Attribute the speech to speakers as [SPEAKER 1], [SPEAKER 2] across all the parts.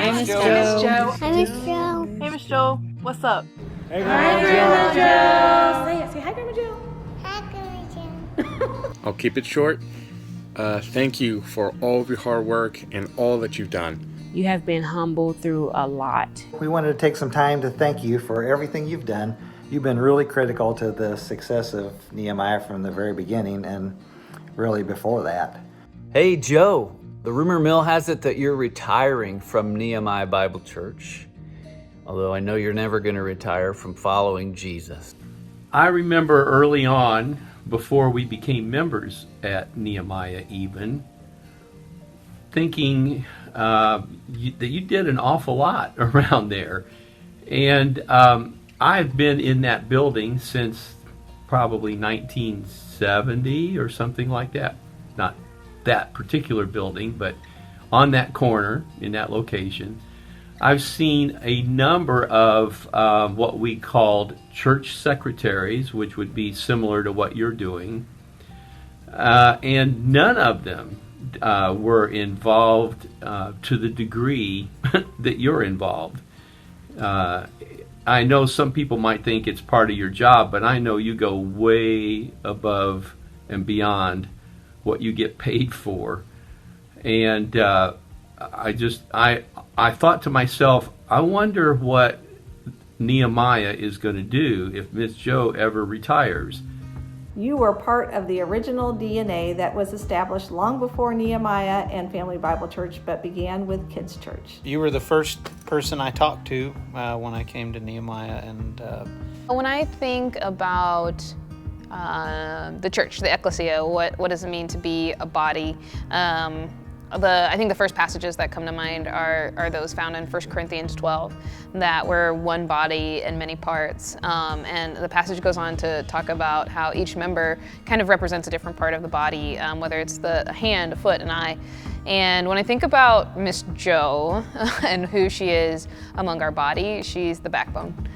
[SPEAKER 1] Hey, Miss Joe.
[SPEAKER 2] Hey, Miss Joe.
[SPEAKER 3] Hi, Miss Joe.
[SPEAKER 2] Hey, Miss Joe. What's up?
[SPEAKER 1] Hey,
[SPEAKER 4] Hi, Grandma Joe. Say hi, Grandma Joe.
[SPEAKER 3] Hi, Grandma.
[SPEAKER 1] I'll keep it short. Thank you for all of your hard work and all that you've done.
[SPEAKER 4] You have been humbled through a lot.
[SPEAKER 5] We wanted to take some time to thank you for everything you've done. You've been really critical to the success of Nehemiah from the very beginning and really before that.
[SPEAKER 6] Hey, Joe. The rumor mill has it that you're retiring from Nehemiah Bible Church, although I know you're never going to retire from following Jesus.
[SPEAKER 7] I remember early on, before we became members at Nehemiah even, thinking that you did an awful lot around there. And I've been in that building since probably 1970 or something like that. Not that particular building, but on that corner, in that location. I've seen a number of what we called church secretaries, which would be similar to what you're doing, and none of them were involved to the degree that you're involved. I know some people might think it's part of your job, but I know you go way above and beyond what you get paid for. And I thought to myself, I wonder what Nehemiah is going to do if Miss Joe ever retires.
[SPEAKER 8] You were part of the original DNA that was established long before Nehemiah and Family Bible Church, but began with Kids Church.
[SPEAKER 9] You were the first person I talked to when I came to Nehemiah. And
[SPEAKER 10] when I think about the church, the ecclesia, what does it mean to be a body? I think the first passages that come to mind are those found in 1 Corinthians 12, that we're one body in many parts. And the passage goes on to talk about how each member kind of represents a different part of the body, whether it's a hand, a foot, an eye. And when I think about Miss Joe and who she is among our body, she's the backbone.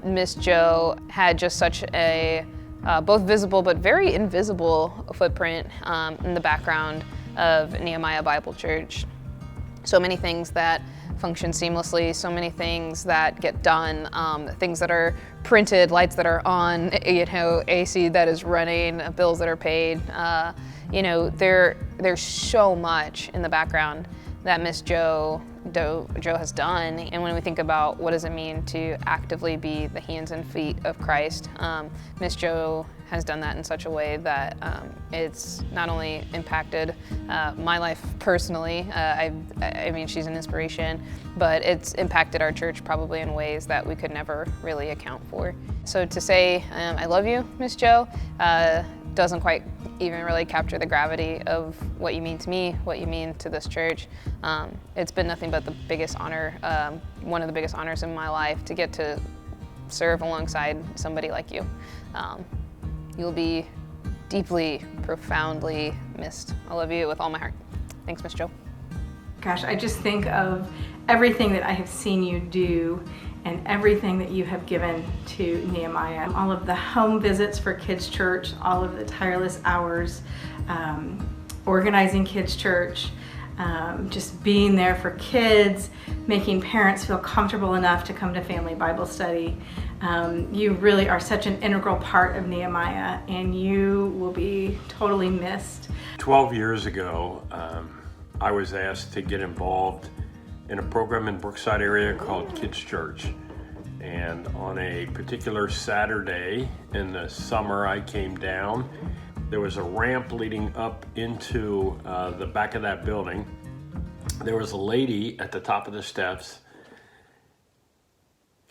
[SPEAKER 10] Miss Joe had just such a both visible but very invisible footprint in the background of Nehemiah Bible Church. So many things that function seamlessly, so many things that get done, things that are printed, lights that are on, AC that is running, bills that are paid. There's so much in the background that Miss Joe has done. And when we think about what does it mean to actively be the hands and feet of Christ, Miss Joe has done that in such a way that it's not only impacted my life personally, I mean, she's an inspiration, but it's impacted our church probably in ways that we could never really account for. So to say, I love you, Miss Joe, doesn't quite even really capture the gravity of what you mean to me, what you mean to this church. It's been nothing but the biggest honor, one of the biggest honors in my life, to get to serve alongside somebody like you. You'll be deeply, profoundly missed. I love you with all my heart. Thanks, Miss Joe.
[SPEAKER 2] Gosh, I just think of everything that I have seen you do and everything that you have given to Nehemiah. All of the home visits for Kids Church, all of the tireless hours, organizing Kids Church, just being there for kids, making parents feel comfortable enough to come to Family Bible Study. You really are such an integral part of Nehemiah, and you will be totally missed.
[SPEAKER 11] 12 years ago, I was asked to get involved in a program in Brookside area called Kids Church. And on a particular Saturday in the summer, I came down. There was a ramp leading up into the back of that building. There was a lady at the top of the steps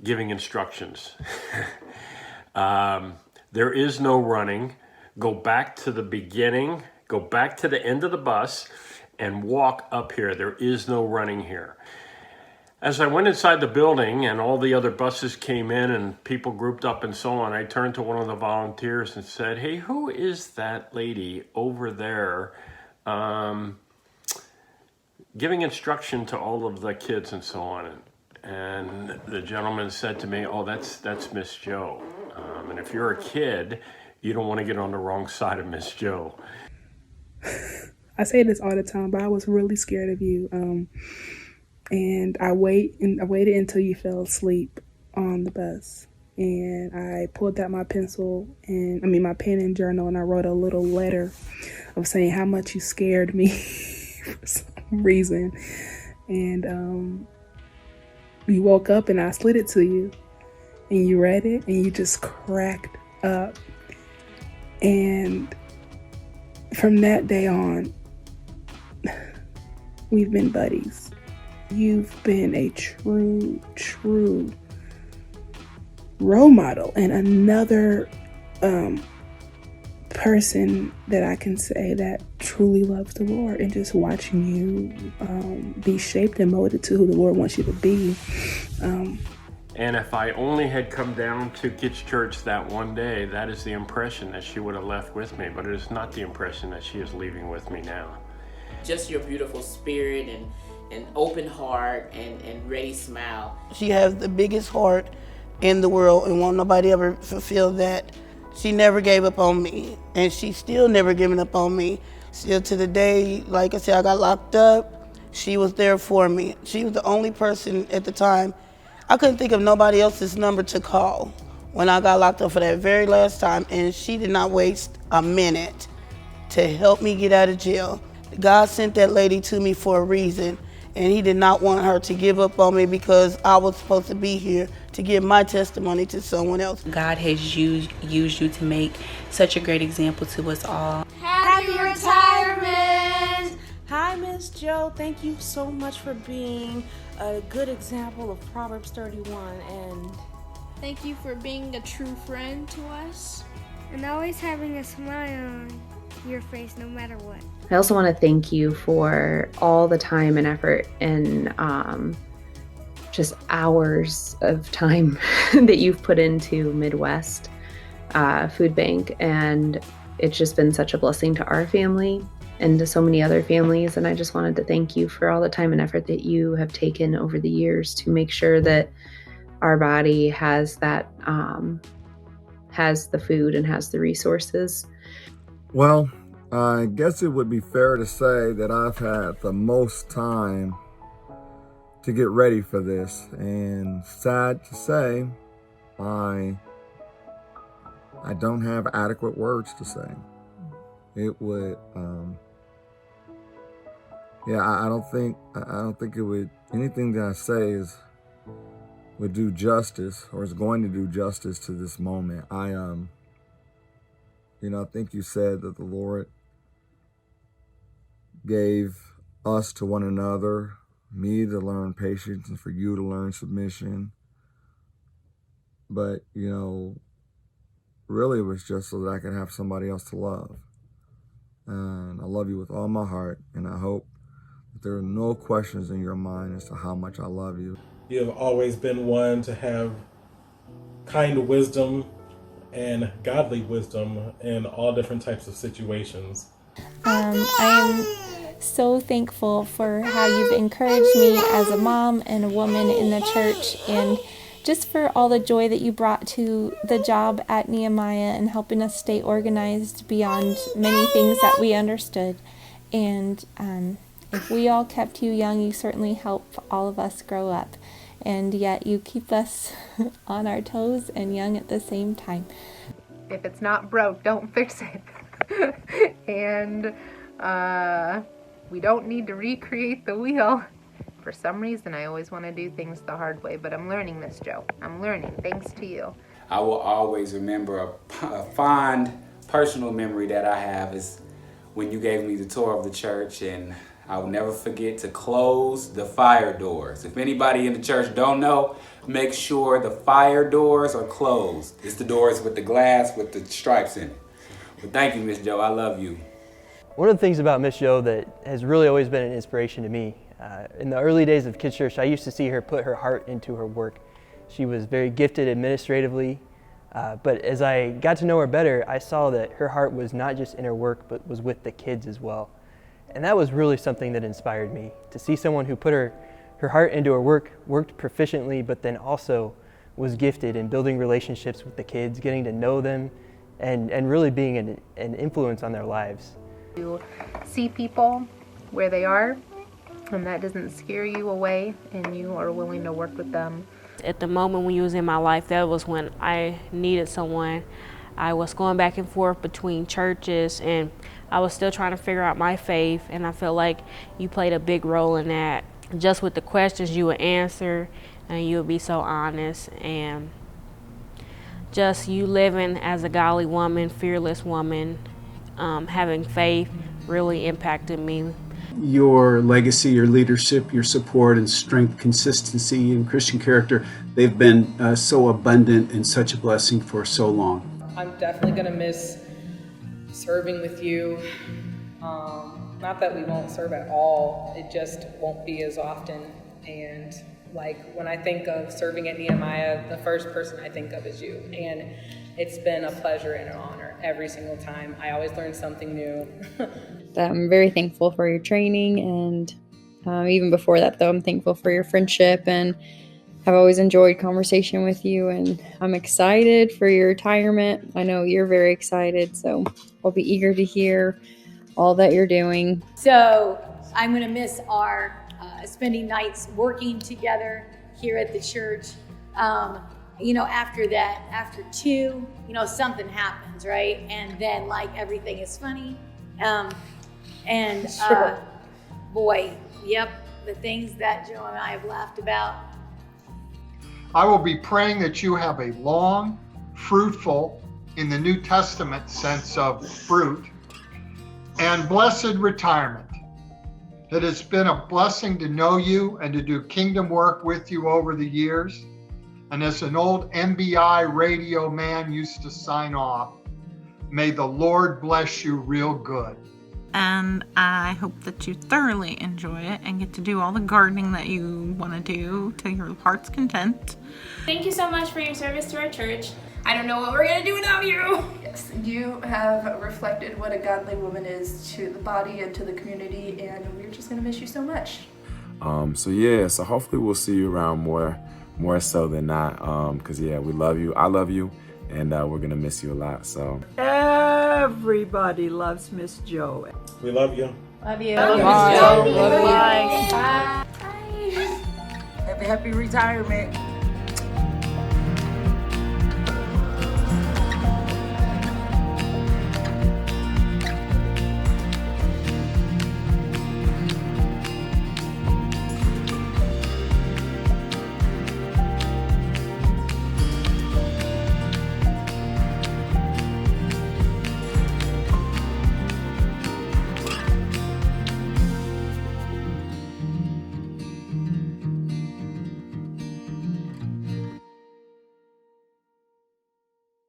[SPEAKER 11] giving instructions. There is no running. Go back to the beginning, go back to the end of the bus and walk up here. There is no running here. As I went inside the building and all the other buses came in and people grouped up and so on, I turned to one of the volunteers and said, "Hey, who is that lady over there giving instruction to all of the kids and so on?" And the gentleman said to me, "Oh, that's Miss Joe. And if you're a kid, you don't want to get on the wrong side of Miss Joe."
[SPEAKER 12] I say this all the time, but I was really scared of you and I waited until you fell asleep on the bus. And I pulled out my my pen and journal, and I wrote a little letter of saying how much you scared me for some reason. And you woke up and I slid it to you, and you read it, and you just cracked up. And from that day on, we've been buddies. You've been a true role model and another person that I can say that truly loves the Lord, and just watching you be shaped and molded to who the Lord wants you to be.
[SPEAKER 11] And if I only had come down to Kids Church that one day, that is the impression that she would have left with me, but it is not the impression that she is leaving with me now.
[SPEAKER 13] Just your beautiful spirit and an open heart and ready smile.
[SPEAKER 14] She has the biggest heart in the world and won't nobody ever fulfill that. She never gave up on me, and she's still never given up on me. Still to the day, like I said, I got locked up, she was there for me. She was the only person at the time. I couldn't think of nobody else's number to call when I got locked up for that very last time, and she did not waste a minute to help me get out of jail. God sent that lady to me for a reason, and he did not want her to give up on me because I was supposed to be here to give my testimony to someone else.
[SPEAKER 15] God has used you to make such a great example to us all.
[SPEAKER 3] Happy retirement!
[SPEAKER 4] Hi, Miss Joe. Thank you so much for being a good example of Proverbs 31, and
[SPEAKER 3] Thank you for being a true friend to us. And always having a smile on your face no matter what.
[SPEAKER 4] I also want to thank you for all the time and effort and just hours of time that you've put into Midwest Food Bank, and it's just been such a blessing to our family and to so many other families. And I just wanted to thank you for all the time and effort that you have taken over the years to make sure that our body has that has the food and has the resources.
[SPEAKER 16] Well, I guess it would be fair to say that I've had the most time to get ready for this, and sad to say, I don't have adequate words to say. It would, I don't think it would, anything that I say would do justice or is going to do justice to this moment. I think you said that the Lord gave us to one another, me to learn patience and for you to learn submission. But, really it was just so that I could have somebody else to love. And I love you with all my heart, and I hope that there are no questions in your mind as to how much I love you.
[SPEAKER 17] You have always been one to have kind wisdom and godly wisdom in all different types of situations.
[SPEAKER 18] I'm so thankful for how you've encouraged me as a mom and a woman in the church, and just for all the joy that you brought to the job at Nehemiah and helping us stay organized beyond many things that we understood. And if we all kept you young, you certainly help all of us grow up. And yet you keep us on our toes and young at the same time.
[SPEAKER 19] If it's not broke, don't fix it. And we don't need to recreate the wheel. For some reason, I always want to do things the hard way, but I'm learning this, Joe. I'm learning, thanks to you.
[SPEAKER 20] I will always remember a fond personal memory that I have is when you gave me the tour of the church, and I will never forget to close the fire doors. If anybody in the church don't know, make sure the fire doors are closed. It's the doors with the glass with the stripes in it. But thank you, Miss Joe. I love you.
[SPEAKER 21] One of the things about Miss Joe that has really always been an inspiration to me, in the early days of Kids Church, I used to see her put her heart into her work. She was very gifted administratively, but as I got to know her better, I saw that her heart was not just in her work, but was with the kids as well. And that was really something that inspired me, to see someone who put her heart into her work, worked proficiently, but then also was gifted in building relationships with the kids, getting to know them, and really being an influence on their lives.
[SPEAKER 19] To see people where they are and that doesn't scare you away and you are willing to work with them.
[SPEAKER 1] At the moment when you was in my life, that was when I needed someone. I was going back and forth between churches, and I was still trying to figure out my faith, and I feel like you played a big role in that. Just with the questions you would answer, and you would be so honest, and just you living as a godly woman, fearless woman, having faith really impacted me.
[SPEAKER 22] Your legacy, your leadership, your support and strength, consistency, and Christian character, they've been so abundant and such a blessing for so long.
[SPEAKER 23] I'm definitely going to miss serving with you. Not that we won't serve at all, it just won't be as often. And like when I think of serving at Nehemiah, the first person I think of is you. And it's been a pleasure and an honor every single time. I always learn something new.
[SPEAKER 24] I'm very thankful for your training, and even before that though, I'm thankful for your friendship, and I've always enjoyed conversation with you, and I'm excited for your retirement. I know you're very excited, so I'll be eager to hear all that you're doing.
[SPEAKER 25] So I'm going to miss our spending nights working together here at the church. After that, after 2, something happens, right? And then like everything is funny. Sure. Boy, yep, the things that Joe and I have laughed about.
[SPEAKER 26] I will be praying that you have a long, fruitful, in the New Testament sense of fruit, and blessed retirement. It has been a blessing to know you and to do kingdom work with you over the years. And as an old MBI radio man used to sign off, may the Lord bless you real good.
[SPEAKER 27] And I hope that you thoroughly enjoy it and get to do all the gardening that you want to do to your heart's content.
[SPEAKER 28] Thank you so much for your service to our church. I don't know what we're going to do without you.
[SPEAKER 29] Yes, you have reflected what a godly woman is to the body and to the community, and we're just going to miss you so much.
[SPEAKER 30] So hopefully we'll see you around more so than not, because we love you, I love you, and we're going to miss you a lot. So
[SPEAKER 31] everybody loves Miss Jo.
[SPEAKER 17] We love you.
[SPEAKER 25] Love you.
[SPEAKER 31] Love
[SPEAKER 25] you.
[SPEAKER 31] Love you.
[SPEAKER 25] Bye.
[SPEAKER 31] Happy retirement.